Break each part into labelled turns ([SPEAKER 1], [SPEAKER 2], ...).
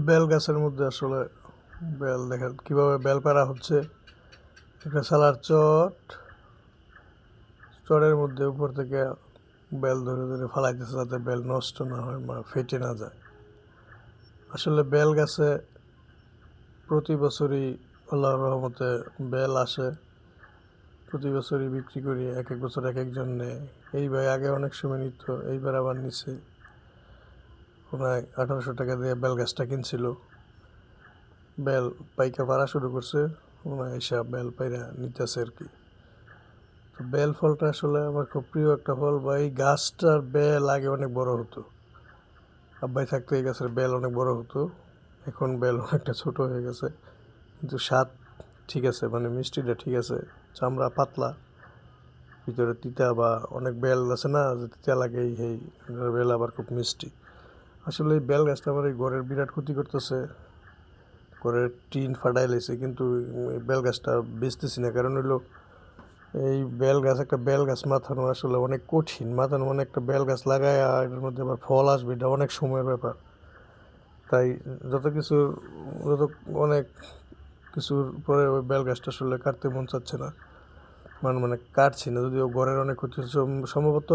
[SPEAKER 1] Bell গাছের মধ্যে আসলে বেল দেখেন কীভাবে বেল পাড়া হচ্ছে। একটা সালার চটের মধ্যে উপর থেকে বেল ধরে ধরে ফালাইতেছে যাতে বেল নষ্ট না হয় বা ফেটে না যায়। আসলে বেল গাছে প্রতি বছরই আল্লাহর রহমতে বেল আসে। প্রতি বছরই বিক্রি করি, এক এক বছর এক একজন নেয়। এই ভাই আগে অনেক সময় নিত, এইবার আবার নিছে। ওনায় 1800 টাকা দিয়ে বেল গাছটা কিনছিল। বেল পাইকা পাড়া শুরু করছে, ওনায় এসে বেল পাইরা নিতেছে আর কি। তো বেল ফলটা আসলে আমার খুব প্রিয় একটা ফল। বা এই গাছটার বেল আগে অনেক বড় হতো, আব্বাই থাকতে এই গাছের বেল অনেক বড় হতো। এখন বেল অনেকটা ছোট হয়ে গেছে, কিন্তু স্বাদ ঠিক আছে, মানে মিষ্টিটা ঠিক আছে। চামড়া পাতলা, ভিতরে তিতা, বা অনেক বেল আছে না যে তিতা লাগে, এই বেল আবার খুব মিষ্টি। আসলে এই বেল গাছটা আমার এই ঘরের বিরাট ক্ষতি করতেছে। ঘরের টিন ফাটাই লেছে, কিন্তু এই বেল গাছটা বেচতেছি না। কারণ হইলো এই বেল গাছ, একটা বেল গাছ মাথানো আসলে অনেক কঠিন। মাথানো মানে একটা বেল গাছ লাগায় এটার মধ্যে আবার ফল আসবে, এটা অনেক সময়ের ব্যাপার। তাই যত অনেক কিছুর পরে ওই বেল গাছটা আসলে কাটতে মন চাচ্ছে না। মানে কাটছি না, যদিও ঘরের অনেক ক্ষতি হচ্ছে। সম্ভবত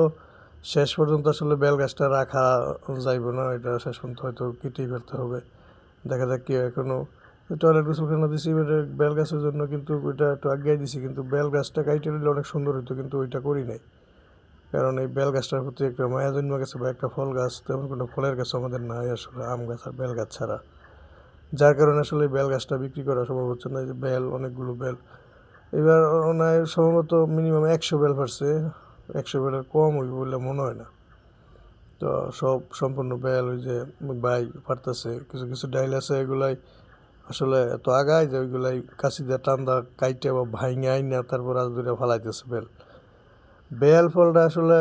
[SPEAKER 1] শেষ পর্যন্ত আসলে বেল গাছটা রাখা যাইব না, এটা শেষ পর্যন্ত হয়তো কেটেই ফেলতে হবে। দেখা যাক কি হয়। এখনও টয়লেট গোসলখানা দিছি বেল গাছের জন্য, কিন্তু ওইটা একটু আগে দিছি। কিন্তু বেল গাছটা কাইটে নিলে অনেক সুন্দর হতো, কিন্তু ওইটা করি নাই। কারণ এই বেল গাছটার প্রতি একটা মায়া জন্ম গেছে, বা একটা ফল গাছ, তেমন কোনো ফলের গাছ আমাদের নাই আসলে, আম গাছ আর বেল গাছ ছাড়া। যার কারণে আসলে এই বেল গাছটা বিক্রি করা সম্ভব হচ্ছে না। যে বেল, অনেকগুলো বেল এবার ওনায় সম্ভবত মিনিমাম 100 বেল পারছে। 100 বেলের কম হইব বলে মনে হয় না। তো সব সম্পূর্ণ বেল ওই যে বাই পারতেছে। কিছু কিছু ডাইল আছে, এগুলাই আসলে এত আগায় যে ওইগুলাই কাশি দিয়ে টান্দা কাইটে বা ভাইঙে আইনা তারপর আজ ধরে ফালাইতেছে বেল। বেল ফলটা আসলে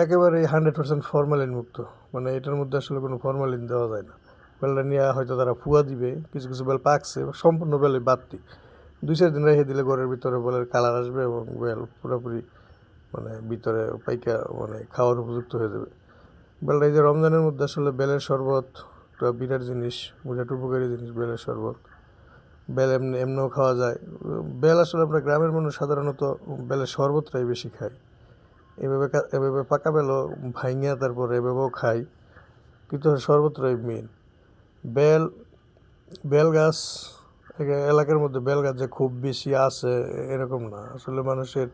[SPEAKER 1] একেবারেই 100% ফরমালিন মুক্ত। মানে এটার মধ্যে আসলে কোনো ফরমালিন দেওয়া যায় না। বেলটা নিয়ে হয়তো তারা ফুয়া দিবে, কিছু কিছু বেল পাকছে, সম্পূর্ণ বেলই বাড়তি। 2-4 দিন রেখে দিলে ঘরের ভিতরে বেলের কালার আসবে এবং বেল পুরোপুরি মানে ভিতরে পাইকা মানে খাওয়ার উপযুক্ত হয়ে যাবে। বেলটা এই যে রমজানের মধ্যে আসলে বেলের শরবত একটা বিরাট জিনিস, বিরাট উপকারী জিনিস বেলের শরবত। বেল এমনিও খাওয়া যায়। বেল আসলে আমরা গ্রামের মানুষ সাধারণত বেলের শরবতটাই বেশি খাই। এভাবে পাকা বেলও ভাইঙা তারপরে এভাবেও খাই, কিন্তু শরবতটাই মেন। বেল বেল গাছ এলাকার মধ্যে বেল গাছ যে খুব বেশি আছে এরকম না। আসলে মানুষের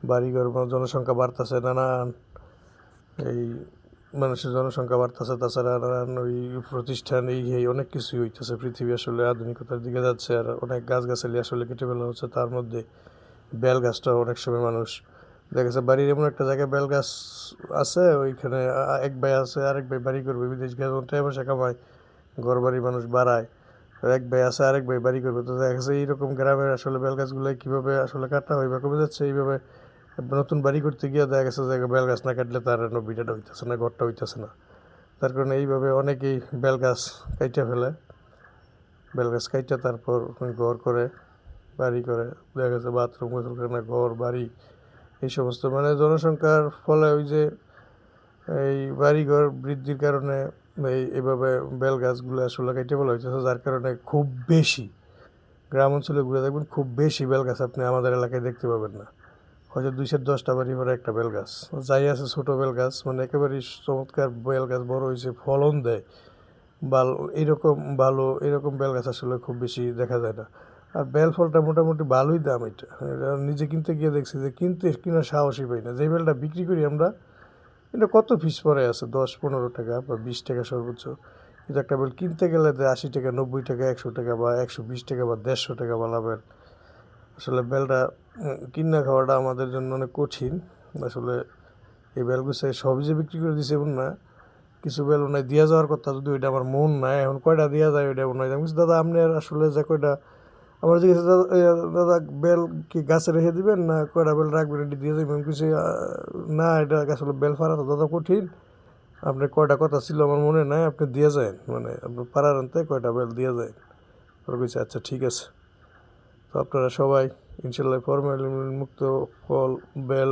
[SPEAKER 1] বাড়িঘর, জনসংখ্যা বাড়তেছে, নানান এই মানুষের জনসংখ্যা বাড়তেছে, তাছাড়া নানান ওই প্রতিষ্ঠান এই অনেক কিছুই হইতেছে। পৃথিবী আসলে আধুনিকতার দিকে যাচ্ছে, আর অনেক গাছগাছালি আসলে কেটে ফেলা হচ্ছে। তার মধ্যে বেল গাছটাও অনেক সময় মানুষ দেখা যাচ্ছে বাড়ির এমন একটা জায়গায় বেল গাছ আছে, ওইখানে এক ভাই আছে, আরেক ভাই বাড়ি করবে, বিদেশ গিয়ে টাকা পয়সা কামায়, ঘর বাড়ি মানুষ বাড়ায়। এক ভাই আছে, আরেক ভাই বাড়ি করবে। তো দেখা যাচ্ছে এইরকম গ্রামের আসলে বেল গাছগুলো কীভাবে আসলে কাটা হয় বা কমে যাচ্ছে, এইভাবে নতুন বাড়ি করতে গিয়ে দেখা গেছে যে বেল গাছ না কাটলে তার বিটাটা হইতেছে না, ঘরটা হইতেছে না। তার কারণে এইভাবে অনেকেই বেল গাছ কাইটা ফেলে। বেল গাছ কাইটা তারপর ঘর করে, বাড়ি করে। দেখা গেছে বাথরুম, গোসলখানা, ঘর বাড়ি, এই সমস্ত মানে জনসংখ্যার ফলে ওই যে এই বাড়িঘর বৃদ্ধির কারণে এইভাবে বেল গাছগুলো আসলে কেটে ফেলা হইতেছে। যার কারণে খুব বেশি গ্রাম অঞ্চলে ঘুরে দেখবেন, খুব বেশি বেল গাছ আপনি আমাদের এলাকায় দেখতে পাবেন না। হয়তো 210টা বাড়ি ভরে একটা বেল গাছ। যাই আছে ছোটো বেল গাছ, মানে একেবারেই চমৎকার বেল গাছ, বড় হয়েছে, ফলন দেয় এরকম বেল গাছ আসলে খুব বেশি দেখা যায় না। আর বেল ফলটা মোটামুটি ভালোই দাম। এটা নিজে কিনতে গিয়ে দেখছি যে কেনার সাহসই পাই না। যে বেলটা বিক্রি করি আমরা, এটা কত পিস পরে আছে, 10-15 টাকা বা 20 টাকা সর্বোচ্চ। কিন্তু একটা বেল কিনতে গেলে 80 টাকা, 90 টাকা, 100 টাকা বা 120 টাকা বা 150 টাকা বলা বেল। আসলে বেলটা কিনা খাওয়াটা আমাদের জন্য অনেক কঠিন। আসলে এই বেলগুছে সবই যে বিক্রি করে দিছে এমন না। কিছু বেল ওনায় দিয়া যাওয়ার কথা, যদি ওইটা আমার মন নাই এখন কয়টা দিয়া যায় ওইটা ওনায়। আমি বলছি, দাদা আপনি আসলে যে কয়টা আমার জিজ্ঞেস, দাদা বেল কি গাছে রেখে দিবেন না কয়টা বেল রাখবেন এটি দিয়ে যাবেন? কিছু না, এটা আসলে বেল ফাড়া তো দাদা কঠিন, আপনি কয়টা কথা ছিল আমার মনে নাই, আপনি দিয়ে যায়, মানে আপনি পাড়ার আনতে কয়টা বেল দিয়ে যায়। ওরা কইছে আচ্ছা ঠিক আছে। তো আপনারা সবাই ইনশাল্লাহ ফরমালিন মুক্ত ফল বেল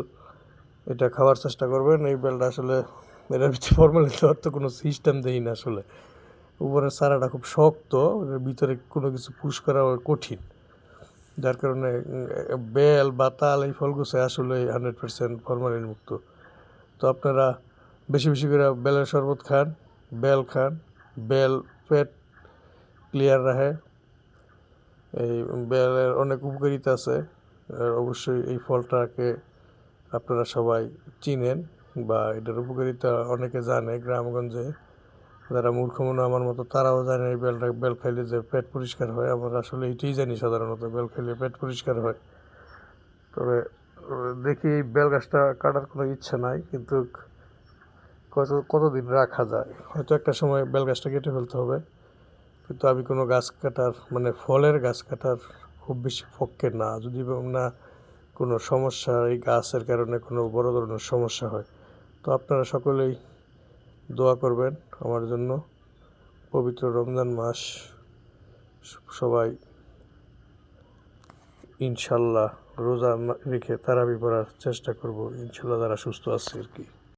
[SPEAKER 1] এটা খাওয়ার চেষ্টা করবেন। এই বেলটা আসলে এটার ভিতরে ফরমালিন দেওয়ার তো কোনো সিস্টেম দেই না আসলে। উপরের চারাটা খুব শক্ত, এর ভিতরে কোনো কিছু পুশ করা কঠিন, যার কারণে বেল বা তাল এই ফলগুছে আসলে 100% ফরমালিন মুক্ত। তো আপনারা বেশি বেশি করে বেলের শরবত খান, বেল পেট ক্লিয়ার রাখে, এই বেলের অনেক উপকারিতা আছে। অবশ্যই এই ফলটাকে আপনারা সবাই চিনেন বা এটার উপকারিতা অনেকে জানে। গ্রামগঞ্জে যারা মূর্খ মনে আমার মতো তারাও জানে এই বেল খাইলে যে পেট পরিষ্কার হয়। আমরা আসলে এটাই জানি সাধারণত, বেল খাইলে পেট পরিষ্কার হয়। তবে দেখি এই বেল গাছটা কাটার কোনো ইচ্ছা নাই, কিন্তু কতদিন রাখা যায়, হয়তো একটা সময় বেল গাছটা কেটে ফেলতে হবে। কিন্তু আমি কোনো গাছ কাটার মানে ফলের গাছ কাটার খুব বেশি পক্ষে না, যদি না কোনো সমস্যা এই গাছের কারণে কোনো বড় ধরনের সমস্যা হয়। তো আপনারা সকলেই দোয়া করবেন আমার জন্য। পবিত্র রমজান মাস, সবাই ইনশাল্লাহ রোজা রেখে তারাবি পড়ার চেষ্টা করব, ইনশাল্লাহ যারা সুস্থ আছে আর কি।